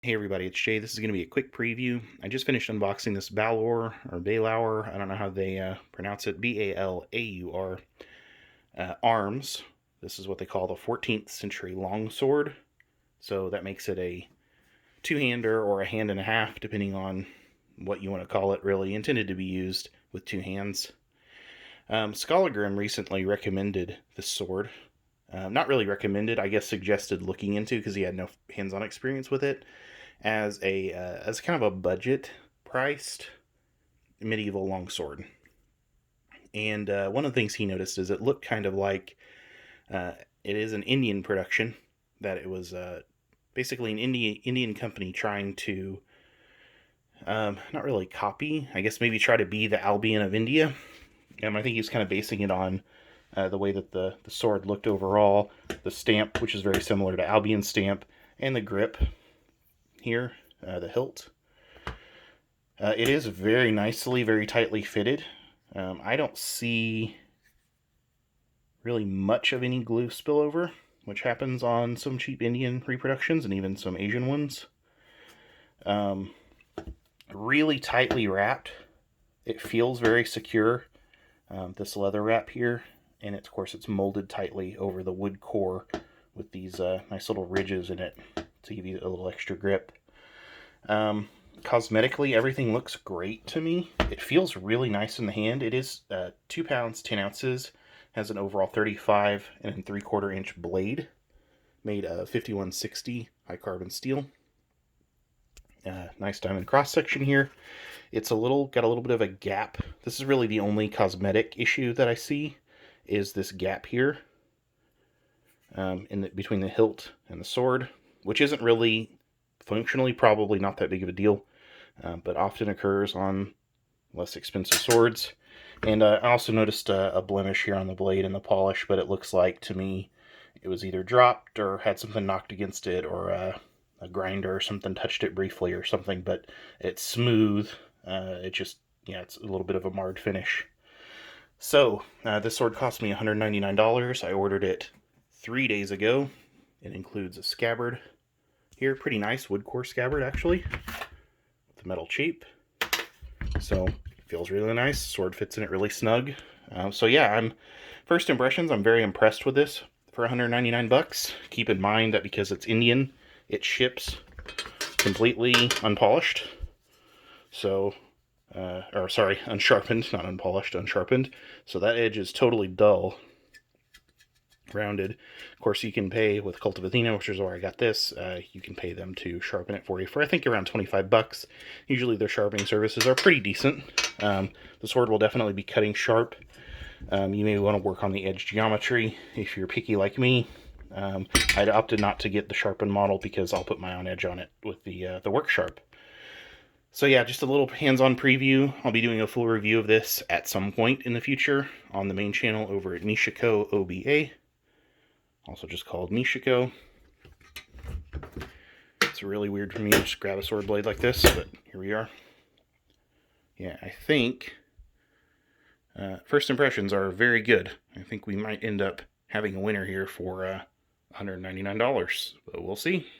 Hey everybody, it's Jay. This is going to be a quick preview. I just finished unboxing this Balaur, I don't know how they pronounce it, Balaur Arms. This is what they call the 14th Century Longsword. So that makes it a two-hander or a hand and a half, depending on what you want to call it, really. Intended to be used with two hands. Scholagrim recently recommended this sword. Not really recommended, I guess suggested looking into because he had no hands-on experience with it, as kind of a budget priced medieval longsword. And one of the things he noticed is it looked kind of like it is an Indian production, that it was basically an Indian company trying to not really copy, I guess maybe try to be the Albion of India. I think he was kind of basing it on the way that the sword looked overall, the stamp, which is very similar to Albion stamp, and the grip here, the hilt. It is very nicely, very tightly fitted. I don't see really much of any glue spillover, which happens on some cheap Indian reproductions and even some Asian ones. Really tightly wrapped. It feels very secure. This leather wrap here, and of course it's molded tightly over the wood core with these nice little ridges in it to give you a little extra grip. Cosmetically, everything looks great to me. It feels really nice in the hand. It is 2 pounds 10 ounces, has an overall 35 and 3/4 inch blade made of 5160 high carbon steel. Nice diamond cross section here. It's got a little bit of a gap. This is really the only cosmetic issue that I see, is this gap here between the hilt and the sword, which isn't really functionally probably not that big of a deal, but often occurs on less expensive swords. And I also noticed a blemish here on the blade and the polish, but it looks like to me it was either dropped or had something knocked against it, or a grinder or something touched it briefly or something, but it's smooth. It's a little bit of a marred finish. So this sword cost me $199. I ordered it 3 days ago. It includes a scabbard here, pretty nice wood core scabbard actually, with the metal cheap. So it feels really nice. Sword fits in it really snug. So yeah, first impressions, I'm very impressed with this for 199 bucks. Keep in mind that because it's Indian, it ships completely unpolished. So, unsharpened, not unpolished, unsharpened. So that edge is totally dull, rounded. Of course, you can pay with Cult of Athena, which is where I got this. You can pay them to sharpen it for you for, I think, around 25 bucks. Usually their sharpening services are pretty decent. The sword will definitely be cutting sharp. You may want to work on the edge geometry if you're picky like me. I'd opted not to get the sharpened model because I'll put my own edge on it with the work sharp. So yeah, just a little hands-on preview. I'll be doing a full review of this at some point in the future on the main channel over at Nishiko OBA, also just called Nishiko. It's really weird for me to just grab a sword blade like this, but here we are. Yeah, I think first impressions are very good. I think we might end up having a winner here for $199, but we'll see.